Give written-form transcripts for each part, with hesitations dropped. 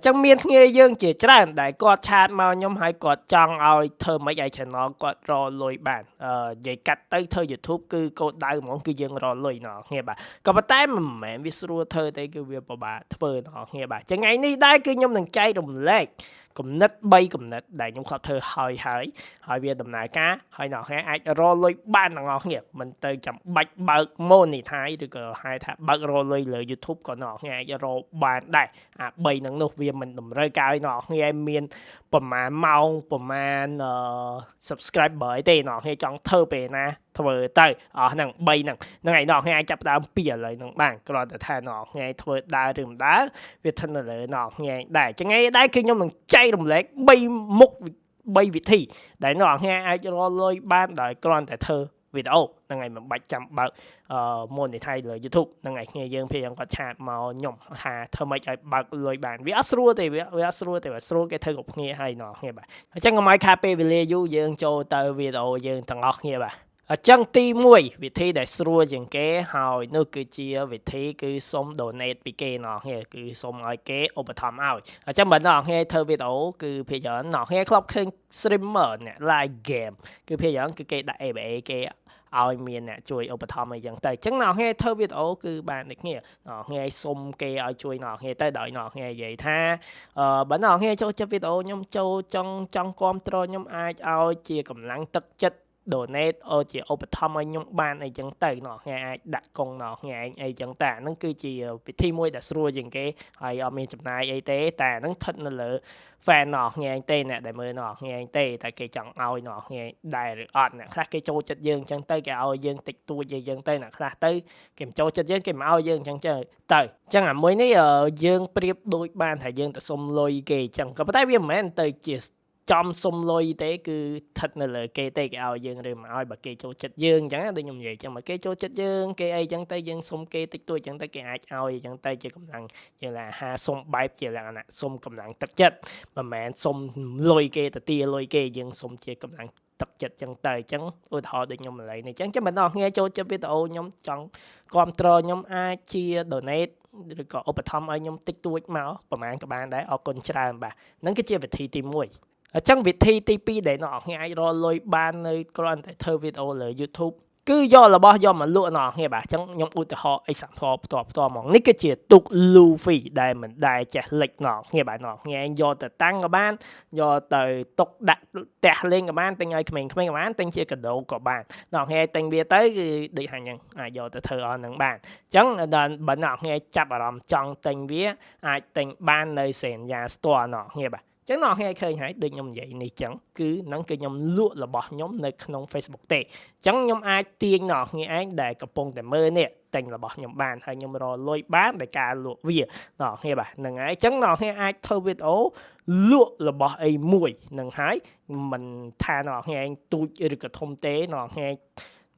ចឹងមានគ្នាយើងជាច្រើនដែលគាត់ឆាតមកខ្ញុំហើយគាត់ចង់ឲ្យធ្វើមិនឲ្យ channel គាត់រលុយបាននិយាយកាត់ទៅធ្វើ YouTube គឺគោលដៅហ្មងគឺយើងរលុយណោះគ្នាបាទក៏ប៉ុន្តែមិនមែនវាស្រួលធ្វើទេគឺវាពិបាកធ្វើណោះគ្នាបាទចឹងថ្ងៃនេះដែរគឺខ្ញុំនឹងចែករំលែកគំនិត3គំនិតដែលខ្ញុំខំធ្វើហើយវាដំណើរការហើយអ្នកគ្នាអាចរលុយបានទាំងអស់គ្នាមិនទៅចាំបាច់បើក monetize ឬក៏ហៅថាបើករលុយលើ YouTube ក៏អ្នកគ្នាអាចរកបានដែរអា3ហ្នឹងនោះវាមិនតម្រូវការឲ្យអ្នកគ្នាមានប្រហែលម៉ោងប្រហែលsubscriber អីទេអ្នកគ្នាចង់ធ្វើពេលណាធ្វើទៅអស់ហ្នឹង3ហ្នឹងហ្នឹងហើយអ្នកគ្នាអាចចាប់ផ្ដើមពីឥឡូវហ្នឹងបានគ្រាន់តែថាអ្នកគ្នាធ្វើដើរឬមិនដើរវាស្ថិតនៅលើអ្នកគ្នាដែរចឹងឯងដែរគឺខ្ញុំនឹងចែករំលែក3មុខ3វិធីដែលអ្នកគ្នាអាចរកលុយបានដោយគ្រាន់តែធ្វើវីដេអូហ្នឹងហើយមិនបាច់ចាំបើកmonetize លើ YouTube ហ្នឹងហើយគ្នាយើងព្យាយាមគាត់ឆាតមកខ្ញុំថាធ្វើម៉េចឲ្យបើកលុយបានវាអត់ស្រួលទេវាអត់ស្រួលទេស្រួលគេធ្វើគ្រប់គ្នាហើយអ្នកគ្នាបាទអញ្ចឹងកុំឲ្យខាតពេលវេលាយូរយើងចូលទៅវីដេអូយើងទាំងអស់គ្នាបាទអញ្ចឹងទី1វិធីដែលស្រួលជាងគេហើយនោះគឺជាវិធីគឺសុំ donate ពីគេណោះគ្នាគឺសុំឲ្យគេឧបត្ថម្ភឲ្យអញ្ចឹងបើអ្នកគ្នាធ្វើវីដេអូគឺភាគច្រើនអ្នកគ្នាធ្លាប់ឃើញ streamer អ្នក live game គឺភាគច្រើនគឺគេដាក់ ABA គេឲ្យមានអ្នកជួយឧបត្ថម្ភអីចឹងទៅអញ្ចឹងអ្នកគ្នាធ្វើវីដេអូគឺបានដូចគ្នាអ្នកគ្នាសុំគេឲ្យជួយអ្នកគ្នាទៅដោយអ្នកគ្នានិយាយថាបើអ្នកគ្នាចូលចិត្តវីដេអូខ្ញុំចូលចង់គ្រប់គ្រងខ្ញុំអាចឲ្យជាកម្លាំងទឹកចិត្តdonate ជាឧបត្ថម្ភឲ្យខ្ញុំបានអីចឹងទៅអ្នកគ្នាអាចដាក់កង់អ្នកគ្នាអីចឹងតែហ្នឹងគឺជាវិធីមួយដែលស្រួលជាងគេហើយអត់មានចំណាយអីទេតែហ្នឹងស្ថិតនៅលើ fan អ្នកគ្នាទេអ្នកដែលមើលអ្នកគ្នាទេតែគេចង់ឲ្យអ្នកគ្នាដែរឬអត់អ្នកខ្លះគេចូលចិត្តយើងចឹងទៅគេឲ្យយើងតិចតួចអីចឹងទៅអ្នកខ្លះទៅគេមិនចូលចិត្តយើងគេមិនឲ្យយើងចឹងទៅអញ្ចឹងអាមួយនេះយើងប្រៀបដូចបានថាយើងទៅសុំលុយគេចឹងក៏ប៉ុន្តែវាមិនមែនទៅជាចំសុំលុយទេគឺស្ថិតនៅលើគេទេគេឲ្យយើងឬមិនឲ្យបើគេចូលចិត្តយើងអញ្ចឹងដូចខ្ញុំនិយាយអញ្ចឹងបើគេចូលចិត្តយើងគេអីចឹងទៅយើងសុំគេតិចតួចអញ្ចឹងទៅគេអាចឲ្យអញ្ចឹងទៅជាកម្លាំងជាអាហារសុំបែបជាលក្ខណៈសុំកម្លាំងទឹកចិត្តមិនមែនសុំលុយគេទៅទាលុយគេយើងសុំជាកម្លាំងទឹកចិត្តចឹងទៅអញ្ចឹងឧទាហរណ៍ដូចខ្ញុំឥឡូវនេះអញ្ចឹងចាំបងប្អូនចូលចិត្តវីដេអូខ្ញុំចង់គ្រប់គ្រងខ្ញុំអាចជា donate ឬក៏ឧបត្ថម្ភឲ្យខ្ញុំតិចតួចមកប្រហែលក៏បានដែរអរគុណច្រើនបាទហ្នឹងគឺជាវិធីទី1អញ្ចឹងវិធីទី2ដែលអ្នកនរគ្នាអាចរកលុយបាននៅគ្រាន់តែធ្វើវីដេអូលើ YouTube គឺយករបស់យកមកលក់អ្នកនរគ្នាបាទអញ្ចឹងខ្ញុំឧទាហរណ៍ example ផ្ទាល់ហ្មងនេះគឺជាទូក Luffy ដែលមិនដែលចេះលិចអ្នកនរគ្នាបាទអ្នកនរគ្នាយកទៅតាំងក៏បានយកទៅទុកដាក់ផ្ទះលេងក៏បានទិញឲ្យក្មេងៗក៏បានទិញជាកាដូក៏បានអ្នកនរគ្នាទិញវាទៅគឺដូចថាអញ្ចឹងអាចយកទៅធ្វើអស់ហ្នឹងបានអញ្ចឹងដល់បើអ្នកនរគ្នាចាប់អារម្មណ៍ចង់ទិញវាអាចទិញបាននៅសេនយ៉ា store អ្នកនរគ្នាបាទចឹងអ្នកគ្នាឃើញហើយដូចខ្ញុំនិយាយនេះចឹងគឺហ្នឹងគឺខ្ញុំលក់របស់ខ្ញុំនៅក្នុង Facebook ទេចឹងខ្ញុំអាចទាញអ្នកគ្នាឯងដែលកំពុងតែមើលនេះទិញរបស់ខ្ញុំបានហើយខ្ញុំរកលុយបានដោយការលក់វាអ្នកគ្នាបាទហ្នឹងហើយចឹងអ្នកគ្នាអាចធ្វើវីដេអូលក់របស់អីមួយហ្នឹងហើយមិនថាអ្នកគ្នាឯងទូចឬក៏ធំទេអ្នកគ្នា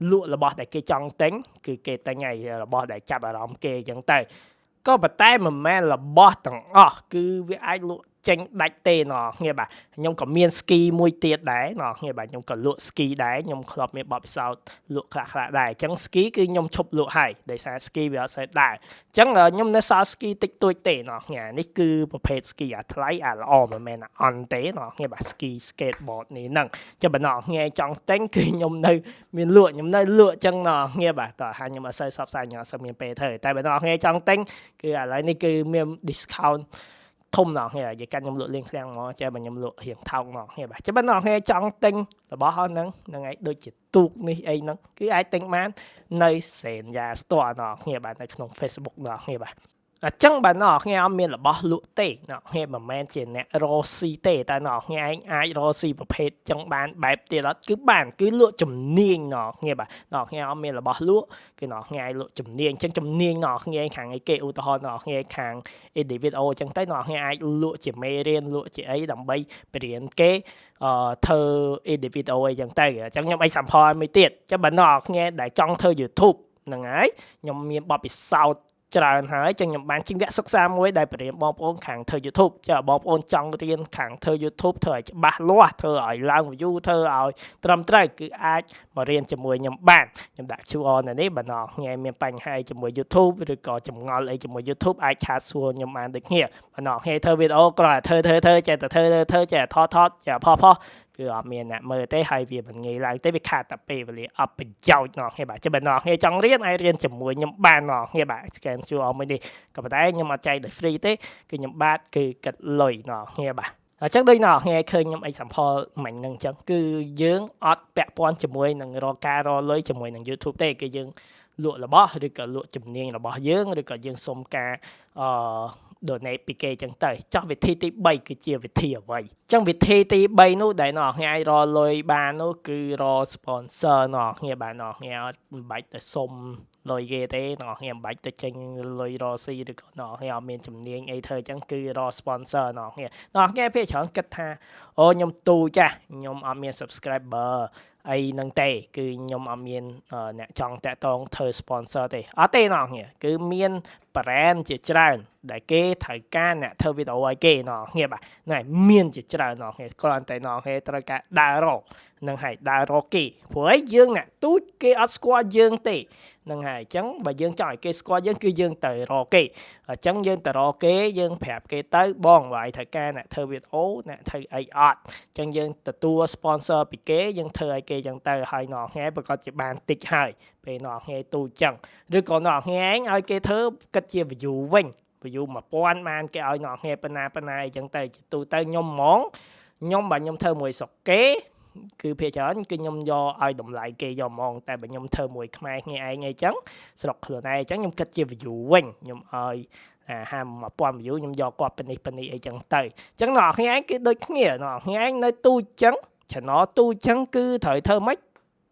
លក់របស់ដែលគេចង់ទិញគឺគេទិញហើយរបស់ដែលចាប់អារម្មណ៍គេចឹងទៅក៏ប៉ុន្តែមិនមែនរបស់ទាំងអស់គឺវាអាចលក់ចេញដាច់ទេណោះគ្នាបាទខ្ញុំក៏មាន ski មួយទៀតដែរណោះគ្នាបាទខ្ញុំក៏លក់ ski ដែរខ្ញុំធ្លាប់មានបទពិសោធន៍លក់ខ្លះៗដែរអញ្ចឹង ski គឺខ្ញុំឈប់លក់ហើយដោយសារ ski វាអត់សូវដែរអញ្ចឹងខ្ញុំនៅសល់ ski តិចតួចទេណោះគ្នានេះគឺប្រភេទ ski អាថ្លៃអាល្អមិនមែនអាអន់ទេណោះគ្នាបាទ ski skateboard នេះហ្នឹងចាំបើណោះគ្នាចង់ទិញគឺខ្ញុំនៅមានលក់ខ្ញុំនៅលក់អញ្ចឹងណោះគ្នាបាទតោះហើយខ្ញុំអត់សូវសបស្សាយខ្ញុំអត់សូវមានពេលធ្វើតែបើណោះគ្នាចង់ទិញគឺឥឡូវនេះគឺមាន discountធំណោះគ្នានិយាយកាត់ខ្ញុំលក់លៀងឃ្លាំងមកចេះបើខ្ញុំលក់រៀងថោកណោះគ្នាបាទចាំបើណោះគ្នាចង់ទិញរបស់ហ្នឹងហ្នឹងឯងដូចជាទូកនេះអីហ្នឹងគឺអាចទិញបាននៅសេនយ៉ា store ណោះគ្នាបាទនៅក្នុង Facebook ណោះគ្នាបាទអញ្ចឹងបើអ្នកនរគ្នាអត់មានរបស់លក់ទេអ្នកនរគ្នាមិនមែនជាអ្នករកស៊ីទេតែអ្នកនរគ្នាឯងអាចរកស៊ីប្រភេទចឹងបានបែបទៀតអត់គឺបានគឺលក់ជំនាញអ្នកនរគ្នាបាទអ្នកនរគ្នាអត់មានរបស់លក់គឺអ្នកនរគ្នាអាចលក់ជំនាញអញ្ចឹងជំនាញអ្នកនរគ្នាខាងអីគេឧទាហរណ៍អ្នកនរគ្នាខាង edit video អញ្ចឹងទៅអ្នកនរគ្នាអាចលក់ជាមេរៀនលក់ជាអីដើម្បីបរៀនគេធ្វើ edit video អីចឹងទៅអញ្ចឹងខ្ញុំ example ឲ្យមួយទៀតអញ្ចឹងបើអ្នកនរគ្នាដែលចង់ធ្វើ YouTube ហ្នឹងហើយខ្ញុំមានបទពិសោធន៍ ច្រើនហើយចឹងខ្ញុំបានជិះវគ្គសិក្សាមួយដែលបរៀនបងប្អូនខាងធ្វើ YouTube ចាបងប្អូនចង់រៀនខាងធ្វើ YouTube ធ្វើឲ្យច្បាស់លាស់ធ្វើឲ្យឡើង view ធ្វើឲ្យត្រឹមត្រូវគឺអាចមករៀនជាមួយខ្ញុំបានខ្ញុំដាក់ QR នៅនេះបើអ្នកងាយមានបញ្ហាអីជាមួយ YouTube ឬក៏ចម្ងល់អីជាមួយ YouTube អាចឆាតសួរខ្ញុំបានដូចគ្នាបើអ្នកងាយធ្វើវីដេអូគ្រាន់តែធ្វើចេះតែធ្វើចេះតែថតចេះផុសគឺអត់មានអ្នកមើលទេហើយវាមិនងាយឡើងទេវាខាតតែពេលវេលាអត់ប្រយោជន៍ណោះហ្នឹងបាទចាំបើណោះខ្ញុំចង់រៀនឲ្យរៀនជាមួយខ្ញុំបានណោះហ្នឹងបាទ scan QR មួយនេះក៏ប៉ុន្តែខ្ញុំអត់ចែកដោយ free ទេគឺខ្ញុំបាទគឺគិតលុយណោះហ្នឹងបាទអញ្ចឹងដូចណោះថ្ងៃឃើញខ្ញុំ example មិញហ្នឹងអញ្ចឹងគឺយើងអត់ពាក់ព័ន្ធជាមួយនឹងការរលុយជាមួយនឹង YouTube ទេគឺយើងលក់របស់ឬក៏លក់ជំនាញរបស់យើងឬក៏យើងសុំការdonate ពីគេចឹងទៅចោះវិធីទី3គឺជាវិធីអ្វីចឹងវិធីទី3នោះដែលអ្នកអាចរលុយបាននោះគឺរ sponsor អ្នកគ្នាបាទអ្នកគ្នាអត់បាច់ទៅសុំលុយគេទេអ្នកគ្នាមិនបាច់ទៅចេញលុយរស៊ីឬក៏អ្នកគ្នាអត់មានជំនាញអីធ្វើចឹងគឺរ sponsor អ្នកគ្នាភាគច្រើនគិតថាអូខ្ញុំទូចាស់ខ្ញុំអត់មាន subscriber អីហ្នឹងទេគឺខ្ញុំអត់មានអ្នកចង់តាក់ទងធ្វើ sponsor ទេអត់ទេអ្នកគ្នាគឺមាន brand ជាច្រើនដែលគេត្រូវការអ្នកធ្វើវីដេអូឲ្យគេអ្នកគ្នាបាទហ្នឹងហើយមានជាច្រើនអ្នកគ្នាគ្រាន់តែអ្នកគ្នាត្រូវការដើររកហ្នឹងហើយដើររកគេព្រោះយើងអ្នកទូចគេអត់ស្គាល់យើងទេហ្នឹងហើយអញ្ចឹងបើយើងចង់ឲ្យគេស្គាល់យើងគឺយើងទៅរកគេអញ្ចឹងយើងទៅរកគេយើងប្រាប់គេទៅបងវាយត្រូវការអ្នកធ្វើវីដេអូអ្នកធ្វើអីអត់អញ្ចឹងយើងទទួល sponsor ពីគេយើងធ្វើឲ្យគេអញ្ចឹងទៅហើយអ្នកគ្នាប្រកាសជាបានតិចហើយពេលអ្នកគ្នាទូចអញ្ចឹងឬក៏អ្នកគ្នាឯងឲ្យគេធ្វើគិតជា view វិញ view 1000បានគេឲ្យអ្នកគ្នាប៉ុណ្ណាអីចឹងទៅទូទៅខ្ញុំហ្មងខ្ញុំបើខ្ញុំធ្វើមួយស្រុកគេគឺភាគច្រើនគឺខ្ញុំយកឲ្យតម្លៃគេយកហ្មងតែបើខ្ញុំធ្វើមួយខ្មែរគ្នាឯងអីចឹងស្រុកខ្លួនឯងអញ្ចឹងខ្ញុំគិតជា view វិញខ្ញុំឲ្យ50,000 view ខ្ញុំយកគាត់ប៉ុណ្នេះអីចឹងទៅអញ្ចឹងអ្នកគ្នាឯងគឺដូចគ្នាអ្នកគ្នាឯងនៅទូចឹង channel ទូចឹងគឺត្រូវធ្វើម៉េច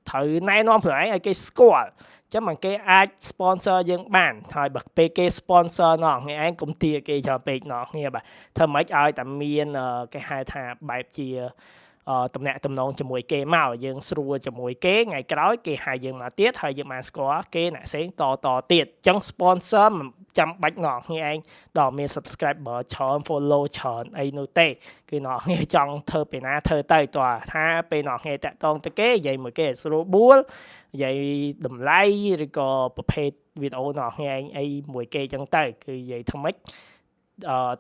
ត្រូវណែនាំខ្លួនឯងឲ្យគេស្គាល់ចឹងមកគេអាច sponsor យើងបានហើយបើពេលគេ sponsor នោះថ្ងៃឯងកុំទាគេច្រើនពេកនោះគ្នាបាទធ្វើម៉េចឲ្យតែមានគេហៅថាបែបជាតំណាក់តំណងជាមួយគេមកយើងស្រួលជាមួយគេថ្ងៃក្រោយគេហៅយើងមកទៀតហើយយើងបានស្គាល់គេអ្នកផ្សេងតទៀតចឹង sponsor មិនចាំបាច់អ្នកគ្នាឯងដល់មាន subscriber ច្រើន follow ច្រើនអីនោះទេគឺអ្នកគ្នាចង់ធ្វើពេលណាធ្វើទៅតើថាពេលអ្នកគ្នាតាក់តងទៅគេនិយាយមួយគេស្រួលបួលនិយាយតម្លៃឬក៏ប្រភេទវីដេអូអ្នកគ្នាឯងអីមួយគេចឹងទៅគឺនិយាយថាម៉េច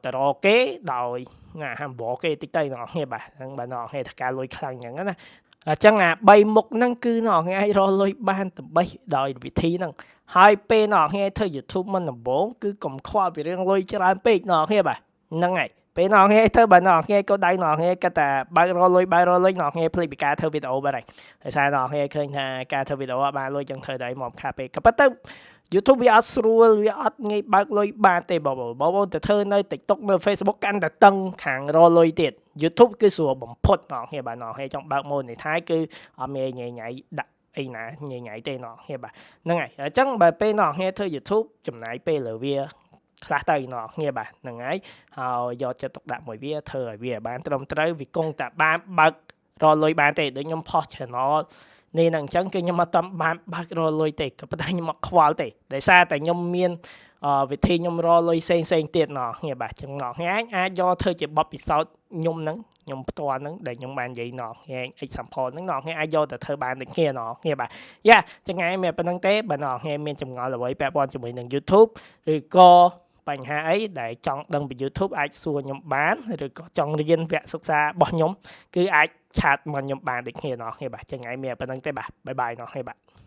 ទៅរកគេដោយហាំបរគេតិចទៅអ្នកគ្នាបាទហ្នឹងបើអ្នកគ្នាថាការលុយខ្លាំងហ្នឹងណាអញ្ចឹង3មុខហ្នឹងគឺអ្នកគ្នាអាចរកលុយបានតែដោយវិធីហ្នឹងហើយពេលអ្នកគ្នាធ្វើ YouTube មិនដំបូងគឺកុំខ្វល់ពីរឿងលុយច្រើនពេកអ្នកគ្នាបាទហ្នឹងហើយពេលអ្នកគ្នាធ្វើបើអ្នកគ្នាក៏ដៃអ្នកគ្នាគាត់តែបើករកលុយអ្នកគ្នាភ្លេចពីការធ្វើវីដេអូបាត់ហើយដោយសារអ្នកគ្នាឃើញថាការធ្វើវីដេអូបានលុយចឹងធ្វើដែរមកខាពេកក៏ប៉ុន្តែ YouTube វាអត់ស្រួលវាអត់ងាយបើកលុយបានទេបងប្អូនទៅធ្វើនៅ TikTok នៅ Facebook កាន់តែតឹងខាងរកលុយទៀត YouTube គឺស្រួលបំផុតអ្នកគ្នាបាទអ្នកគ្នាចង់បើក monetize គឺអត់មានញ៉ៃដាក់អីណាញ៉ៃទេអ្នកគ្នាបាទហ្នឹងហើយអញ្ចឹងបើពេលអ្នកគ្នាធ្វើ YouTube ចំណាយពេលលើវាខ្លះទៅអ្នកគ្នាបាទហ្នឹងហើយហើយយកចិត្តទុកដាក់មួយវាធ្វើឲ្យវាបានត្រឹមត្រូវវាគង់តែបានបើករកលុយបានទេដូចខ្ញុំផុស channel នេះនឹងអញ្ចឹងគឺខ្ញុំអត់បានបើករកលុយទេក៏ប៉ុន្តែខ្ញុំអត់ខ្វល់ទេដោយសារតែខ្ញុំមានវិធីខ្ញុំរកលុយផ្សេងទៀតណោះគ្នាបាទចឹងណោះគ្នាអាចយកធ្វើជាបទពិសោធន៍ខ្ញុំហ្នឹងខ្ញុំផ្ទាល់ហ្នឹងដែលខ្ញុំបាននិយាយណោះគ្នា example ហ្នឹងណោះគ្នាអាចយកទៅធ្វើបានដូចគ្នាណោះគ្នាបាទយ៉ាចឹងឯងមានប៉ុណ្្នឹងទេបើណោះគ្នាមានចម្ងល់អ្វីពាក់ព័ន្ធជាមួយនឹង YouTube ឬក៏បញ្ហាអីដែលចង់ដឹងពី YouTube អាចសួរខ្ញុំបានឬក៏ចង់រៀនវគ្គសិក្សារបស់ខ្ញុំគឺអាចឆាតមកខ្ញុំបានដូចគ្នាណោះគ្នាបាទចឹងឯងមានប៉ុណ្្នឹងទេបាទបាយបាយណោះគ្នាបាទ